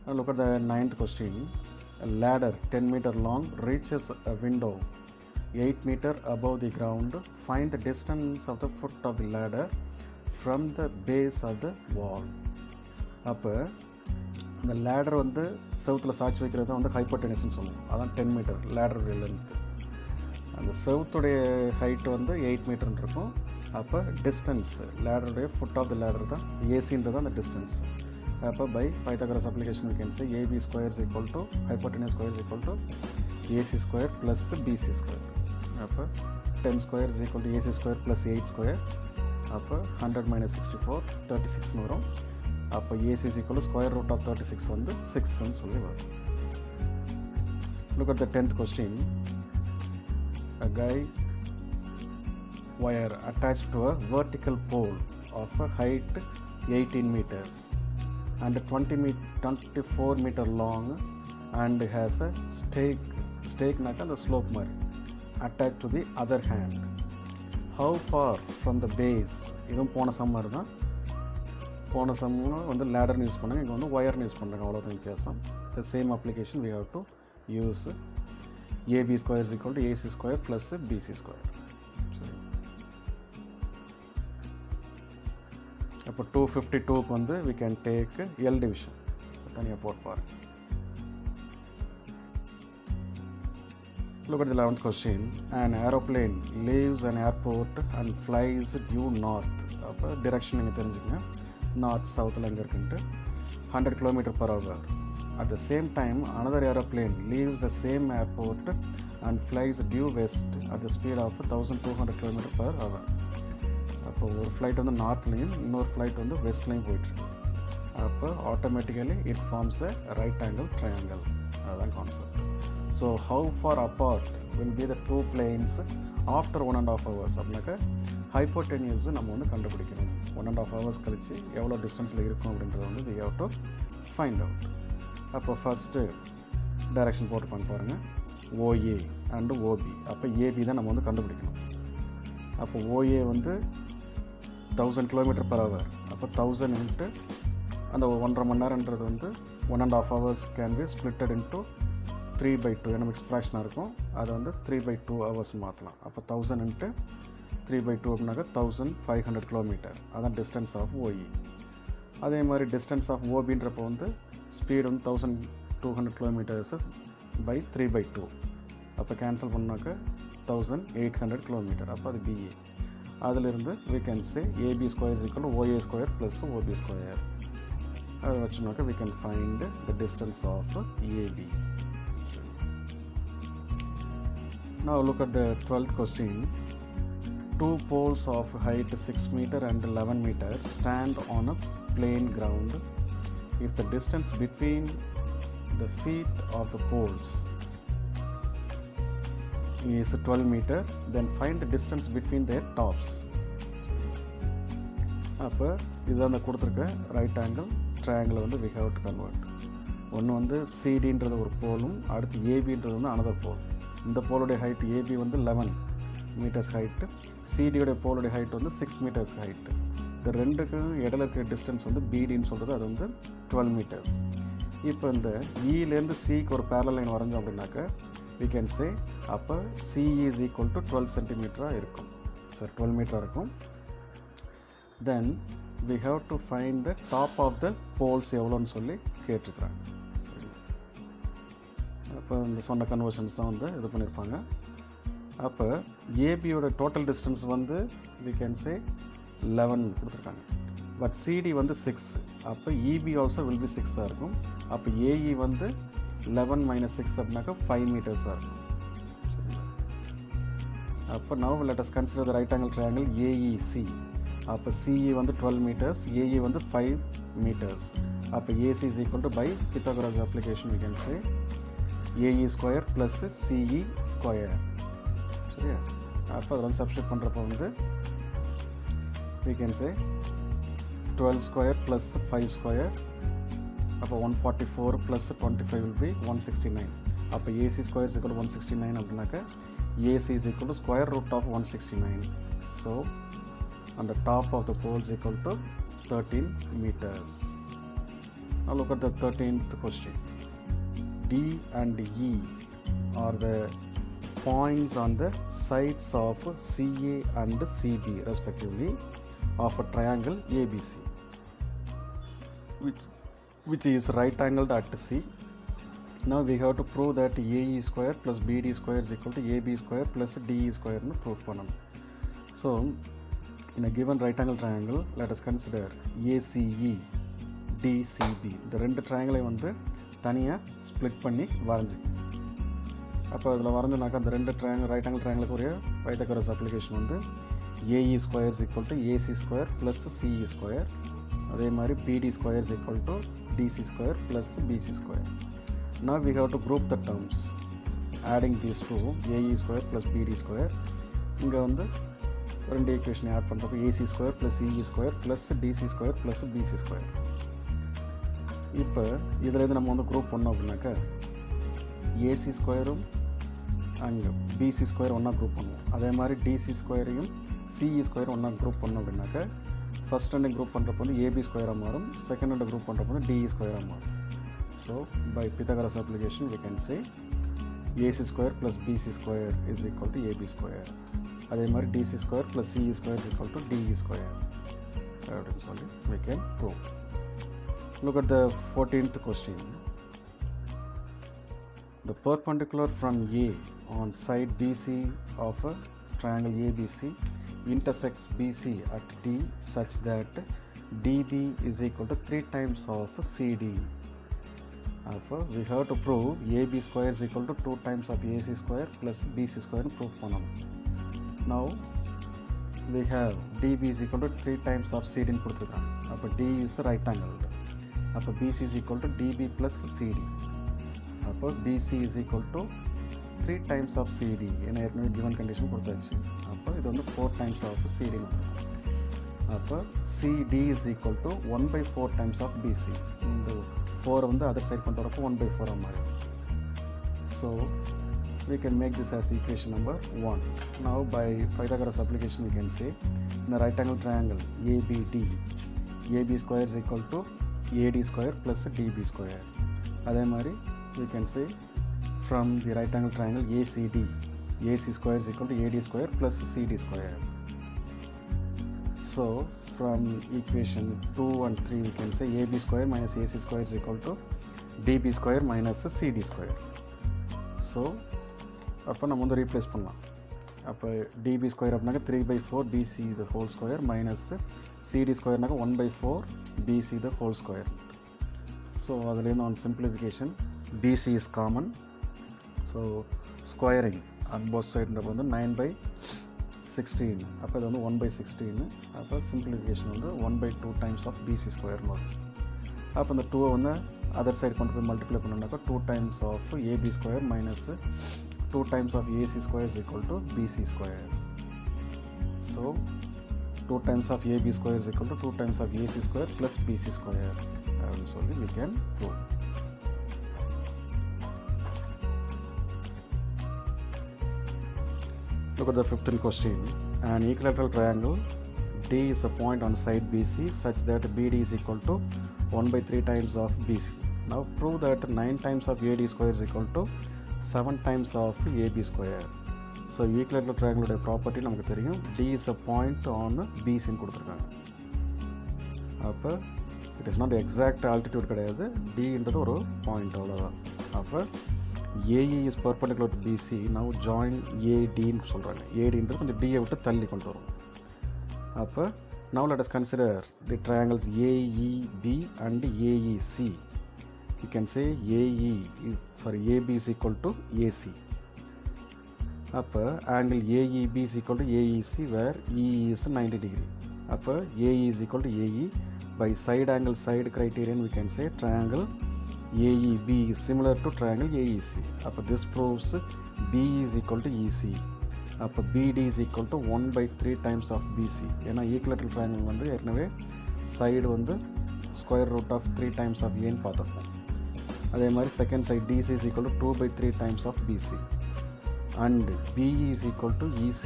Now look at the 9th question. A ladder 10 meter long reaches a window 8 meter above the ground. Find the distance of the foot of the ladder from the base of the wall. அப்போ இந்த ladder வந்து செவுத்தில் சாட்சி வைக்கிறது வந்து ஹைப்போடெனிஸ்ன்னு சொல்லுவோம். அதான் 10 metre லேடருடைய length. அந்த செவுத்துடைய height வந்து 8 மீட்டர்னு இருக்கும். அப்போ டிஸ்டன்ஸ் லேடருடைய ஃபுட் ஆஃப் த லேடர் தான் ஏசின்றது அந்த டிஸ்டன்ஸ். அப்போ by Pythagoras application we can say AB square is equal to hypotenuse square is equal to AC square plus BC square. அப்போ 10 square is equal to AC square plus 8 square. அப்போ 100 minus 64 36 வரும். அப்போ AC is equal to square root of 36 வந்து 6ன்னு சொல்லி வரும். Look at the 10th question. A guy wire attached to a vertical pole of a height 18 meters and 24 meter long and has a stake naka the slope mari attached to the other hand. How far from the base? இதுவும் போன some மாதிரி தான். போன சம்மில் வந்து லேடர்னு use பண்ணாங்க, இங்கே வந்து ஒயர்னு யூஸ் பண்ணுறாங்க, அவ்வளோதான் வித்தியாசம். The same application we have to use AB square is equal to AC square plus BC square. அப்போ 252க்கு வந்து we can take L division தனியாக போட்டு பாருங்க. Look at the 11th question. An aeroplane leaves an airport and flies due north. அப்போ direction நீங்கள் தெரிஞ்சுக்கங்க, north சவுத்தில் எங்கே இருக்குன்ட்டு. 100 km/h. At the same time another aeroplane leaves the same airport and flies due west at the speed of 1200 km/h. அப்போ ஒரு flight வந்து நார்த்லேயும் இன்னொரு ஃப்ளைட் வந்து வெஸ்ட்லேயும் போயிட்டுருக்கு. அப்போ automatically it forms a right angle triangle. அதுதான் concept. So how far apart will be the two planes after 1.5 hours அப்படின்னாக்கா ஹைப்போடெனியூஸ் நம்ம வந்து கண்டுபிடிக்கணும். 1.5 hours கழிச்சு எவ்வளோ டிஸ்டன்ஸில் இருக்கும் அப்படின்றத வந்து we have to find out. அப்போ ஃபஸ்ட்டு டைரக்ஷன் போட்டு பண்ண பாருங்கள், OA அண்டு OB. அப்போ AB தான் நம்ம வந்து கண்டுபிடிக்கணும். அப்போ OA வந்து 1000 km/h. அப்போ 1000 இன்ட்டு அந்த 1.5 மணி நேரன்றது வந்து 1.5 hours can be splitted into 3/2. ஏன்னா மிக்ஸ் ஃப்ராக்ஷனாக இருக்கும், அதை வந்து 3/2 hours மாற்றலாம். அப்போ 1000 இன்ட்டு 3/2 அப்படின்னாக்கா 1500 km. அதான் டிஸ்டன்ஸ் ஆஃப் OE. அதே மாதிரி டிஸ்டன்ஸ் ஆஃப் OBன்றப்போ வந்து ஸ்பீடு வந்து 1200 km பை 3/2. அப்போ கேன்சல் பண்ணாக்கா 1800 km. அப்போ அது BA. அதிலிருந்து we can say AB square is equal to OA square plus OB square. அதை வச்சுனாக்கா we can find the distance of AB. Now look at the 12th question. Two poles of height 6 meter and 11 meter stand on a plain ground. If the distance between the feet of the poles is 12 meter, then find the distance between their tops. அப்போ இதுதான் அந்த கொடுத்துருக்க right angle ட்ரையாங்கிளை வந்து we have to convert. ஒன்று வந்து CDன்றது ஒரு போலும், அடுத்து ABன்றது வந்து அனதர் போல். இந்த போலுடைய ஹைட் AB வந்து 11 மீட்டர்ஸ் ஹைட்டு, CDயோடைய போலுடைய ஹைட் வந்து 6 மீட்டர்ஸ் ஹைட்டு. இந்த ரெண்டுக்கும் இடையில இருக்கிற டிஸ்டன்ஸ் வந்து BDன்னு சொல்கிறது, அது வந்து 12 மீட்டர்ஸ். இப்போ இந்த இலேருந்து சிக்கு ஒரு பேரல் லைன் வரைஞ்சோம் அப்படின்னாக்கா we can say அப்போ CE is equal to 12 centimeter இருக்கும். சார் 12 மீட்டராக இருக்கும். Then we have to find the top of the poles எவ்வளோன்னு சொல்லி கேட்டிருக்கிறாங்க. அப்போ இந்த சொன்ன கன்வர்ஷன்ஸ் தான் வந்து இது பண்ணியிருப்பாங்க. அப்போ ஏபியோட டோட்டல் டிஸ்டன்ஸ் வந்து we can say 11 கொடுத்துருக்காங்க. பட் CD வந்து 6. அப்போ EB ஆல்சோ வில் பி 6 இருக்கும். அப்போ AE வந்து 11 minus 6 அப்படின்னாக்கா 5 மீட்டர்ஸாக இருக்கும். அப்போ now let us consider the right angle triangle AEC. அப்போ CE வந்து 12 meters, AE வந்து 5 meters. அப்போ AC is equal to by Pythagoras application we can say AE square plus CE square. சரியா? அப்போ அதெல்லாம் சப்ஸ்டிட் பண்ணுறப்போ வந்து we can say 12 square plus 5 square. அப்போ 144 plus 25 will be 169. அப்போ AC square is equal to 169 அப்படின்னாக்கா AC is equal to square root of 169. So on the top of the pole is equal to 13 meters. Now look at the 13th question. D and E are the points on the sides of CA and CB respectively of a triangle ABC, which is right angled at C. Now we have to prove that AE square plus BD square is equal to AB square plus DE square nu proof pananum. So in a given right angle triangle, let us consider ACE DCB. இந்த ரெண்டு ட்ரையாங்கிளை வந்து தனியாக split பண்ணி வரைஞ்சிக்கணும். அப்போ அதில் வரைஞ்சோம்னாக்கா அந்த ரெண்டு right angle ட்ரையாங்கிளுக்கு ஒரு பைத்தகரஸ் அப்ளிகேஷன் வந்து A E square is equal to A C square plus C E square, அதே மாதிரி B D square is equal to D C square plus B C square. Now we have to group the terms adding these two, AE square plus BD square. இங்கே வந்து ரெண்டு ஈக்குவேஷனை add பண்ணுறப்போ AC square plus CE square plus DC square plus BC square. இப்போ இதில் நம்ம வந்து group பண்ணோம் அப்படின்னாக்கா ஏசி ஸ்கொயரும் அங்கே பிசி ஸ்கொயர் ஒன்றா குரூப் பண்ணுவோம். அதே மாதிரி டிசி ஸ்கொயரையும் சிஇ ஸ்கொயர் ஒன்றா குரூப் பண்ணோம் அப்படின்னாக்கா ஃபஸ்ட் ரெண்டு குரூப் பண்ணுறப்போ வந்து ஏபி ஸ்கொயராக மாறும், செகண்ட் ரெண்டு குரூப் பண்ணுறப்போ வந்து டிஇ ஸ்கொயராக மாறும். So by Pythagoras application we can say AC square plus BC square is equal to AB square. அதே மாதிரி DC square plus CE square is equal to DE square. We can prove. Look at the 14th question. The perpendicular from A on side BC of a triangle ABC intersects BC at D such that DB is equal to 3 times of CD. We have to prove AB square is equal to 2 times of AC square plus BC square proof பண்ணணும். Now we have DB is equal to 3 times of CD ன்னு கொடுத்துருக்காங்க. அப்போ D is right angled. அப்போ BC is equal to DB plus CD. அப்போ BC is equal to 3 times of CD. ஏன்னா ஏற்கனவே given condition கொடுத்தாச்சு. அப்போ இது வந்து 4 times of CD. அப்போ CD is equal to 1/4 times of BC. இந்த 4 வந்து அதர் சைட் கொண்டு வரப்போ 1/4 மாதிரி. So we can make this as equation number 1. Now by Pythagoras application we can say in a right angle triangle ABD, AB square is equal to AD square plus DB square. அதே மாதிரி we can say from the right angle triangle ACD, AC square is equal to AD square plus CD square. So from equation 2 and 3 we can say AB square minus AC square is equal to DB square minus CD square. So அப்போ நம்ம வந்து replace பண்ணலாம். அப்போ DB square அப்படின்னாக்க 3/4 BC the whole square minus CD ஸ்கொயர்னாக்க 1/4 BC the whole square. So அதுலேருந்து on simplification BC is common. So squaring on both sides வந்து 9/16. அப்போ இது வந்து 1/16. அப்போ சிம்பிளிஃபிகேஷன் வந்து 1/2 times of BC ஸ்கொயர்னு வரும். அப்போ இந்த 2 வந்து அதர் சைடு கொண்டு போய் மல்டிப்ளை பண்ணோம்னாக்கா 2 times of AB square minus 2 times of AC square is equal to BC square. So 2 times of AB square is equal to 2 times of AC square plus BC square. So we can prove. Look at the 15th question. An equilateral triangle D is a point on side BC such that BD is equal to 1/3 times of BC. Now prove that 9 times of AD square is equal to 7 times of AB square. So equilateral triangle property நமக்கு தெரியும். D is a point on BC ன்னு கொடுத்துருக்காங்க. அப்போ it is not exact altitude கிடையாது. D என்றது ஒரு point அவ்வளோதான். அப்போ AE is perpendicular to BC. Now join AD ன்னு சொல்கிறாங்க. AD என்றது கொஞ்சம் Dயை விட்டு தள்ளி கொண்டு வரும். அப்போ now let us consider the triangles AEB and AEC. You can say AB is equal to AC. அப்போ angle AEB is equal to AEC where EE is 90 degree. அப்போ AE is equal to AE. By side angle side criterion we can say triangle AEB is similar to triangle AEC. அப்போ this proves BE is equal to EC. அப்போ BD is equal to 1/3 times of BC. ஏன்னா equilateral triangle வந்து ஏற்கனவே side வந்து square root of 3 times of A ன்னு பார்த்துருப்போம். அதே மாதிரி second side DC is equal to 2/3 times of BC. And BE is equal to EC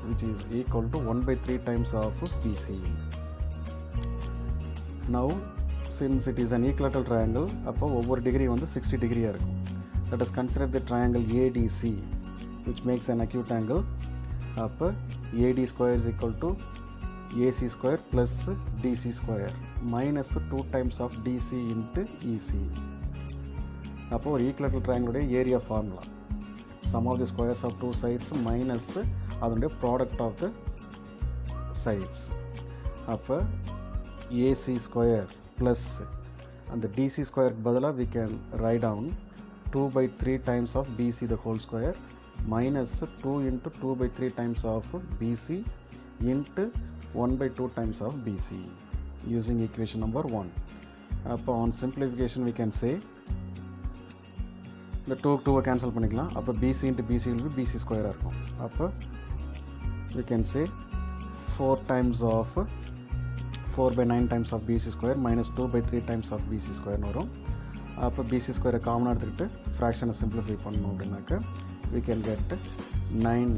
which is equal to 1/3 times of BC. Now since it is an equilateral triangle, அப்போ ஒவ்வொரு degree வந்து 60 டிகிரியாக இருக்கும். Let us consider the triangle ADC, which makes an acute angle. அப்போ AD square is equal to AC square plus DC square minus 2 times of DC into EC. அப்போ ஒரு equilateral triangle உடைய area formula sum of the squares of two sides minus அதனுடைய product of the sides. அப்போ AC square plus and the DC square பதிலாக we can write down 2 by 3 times of BC the whole square minus 2 into 2 by 3 times of BC into 1 by 2 times of BC using equation number 1. அப்போ on simplification we can say the 2 cancel பண்ணிக்கலாம். அப்போ BC into BC will be BC square இருக்கும். அப்போ we can say 4 times of 4 by 9 times of BC square minus 2 by 3 times of BC square வரும். அப்போ BC square காமனாக எடுத்துக்கிட்டு ஃப்ராக்ஷனை simplify பண்ணணும் அப்படின்னாக்க we can get 9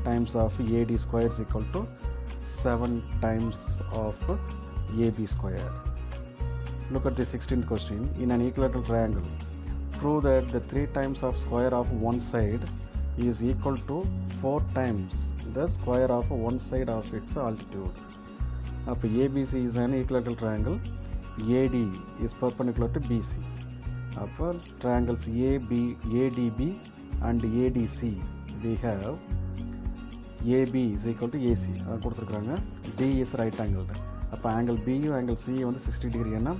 times of AD square is equal to 7 times of AB square. Look at the 16th question. In an equilateral triangle, prove that the 3 times of square of one side is equal to 4 times the square of one side of its altitude. அப்போ ABC is an equilateral triangle. AD is perpendicular to BC. அப்போ triangles ADB and ADC we have AB is equal to AC அதை கொடுத்துருக்குறாங்க. D is right angled. அப்போ angle B angle C வந்து 60 degree ஏன்னா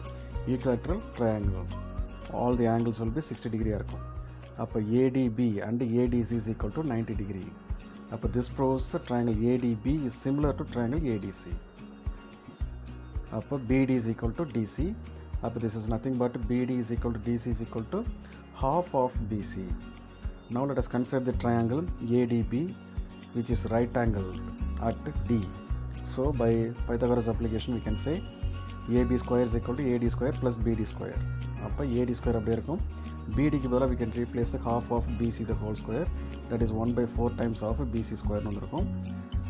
equilateral triangle. All the angles will be 60 degree இருக்கும். அப்போ ADB and ADC is equal to 90 degree. அப்போ this proves triangle ADB is similar to triangle ADC. அப்போ BD is equal to DC. அப்போ this is nothing but BD is equal to DC is equal to half of BC. Now let us consider the triangle ADB, which is right angled at D. So by Pythagoras application we can say AB square is equal to AD square plus BD square. அப்போ AD square அப்படியே இருக்கும். BD க்கு பதிலாக we can replace half of BC the whole square, that is 1 by 4 times of BC square வந்துருக்கும்.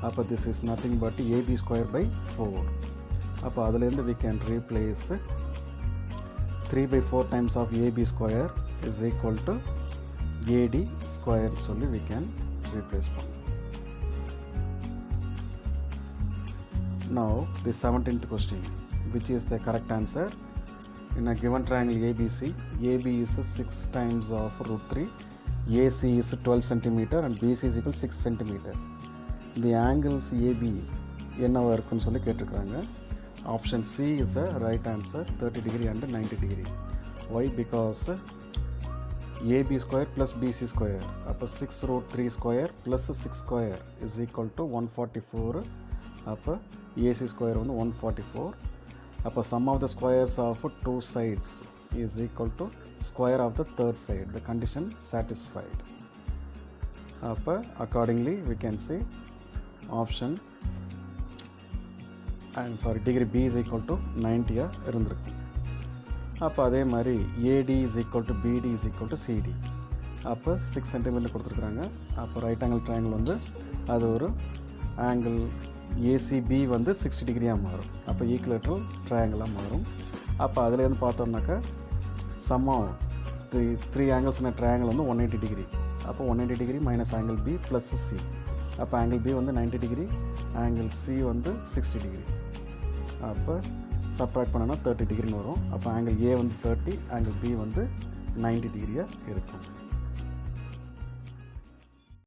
அப்போ this is nothing but AB square by 4. அப்போ அதிலேருந்து we can replace 3 by 4 times of AB square is equal to AD square சொல்லி we can replace பண்ணலாம். Now the 17th question, which is the correct answer. In a given triangle ABC, AB is 6 times of root 3, AC is 12 cm and BC is equal to 6 cm. The angles AB என்னவா இருக்குன்னு சொல்லி கேட்டிருக்காங்க. Option C is the right answer, 30 degree and 90 degree. Why? Because AB square plus BC square, அப்போ 6 root 3 square plus 6 square is equal to 144. அப்போ AC square வந்து 144. அப்போ sum of the squares of two sides is equal to square of the third side. The condition satisfied. அப்போ accordingly we can say option degree B is equal to 90 இருந்திருக்கு. அப்போ அதே மாதிரி AD is equal to BD is equal to CD. அப்போ 6 cm கொடுத்துருக்குறாங்க. அப்போ right angle triangle வந்து அது ஒரு ஆங்கிள் ACB வந்து 60 டிகிரியாக மாறும். அப்போ ஈக்குவலேட்ரல் ட்ரையாங்கிளாக மாறும். அப்போ அதுலேருந்து பார்த்தோம்னாக்கா சம் ஆஃப் த்ரீ ஆங்கிள்ஸ்ன ட்ரையாங்கிள் வந்து 180 டிகிரி. அப்போ 180 degree minus angle B plus C. அப்போ ஆங்கிள் B வந்து 90 டிகிரி, ஆங்கிள் C வந்து 60 டிகிரி. அப்போ சப்ராக்ட் பண்ணோன்னா 30 டிகிரின்னு வரும். அப்போ ஆங்கிள் A வந்து 30, ஆங்கிள் B வந்து 90 டிகிரியாக இருக்கும்.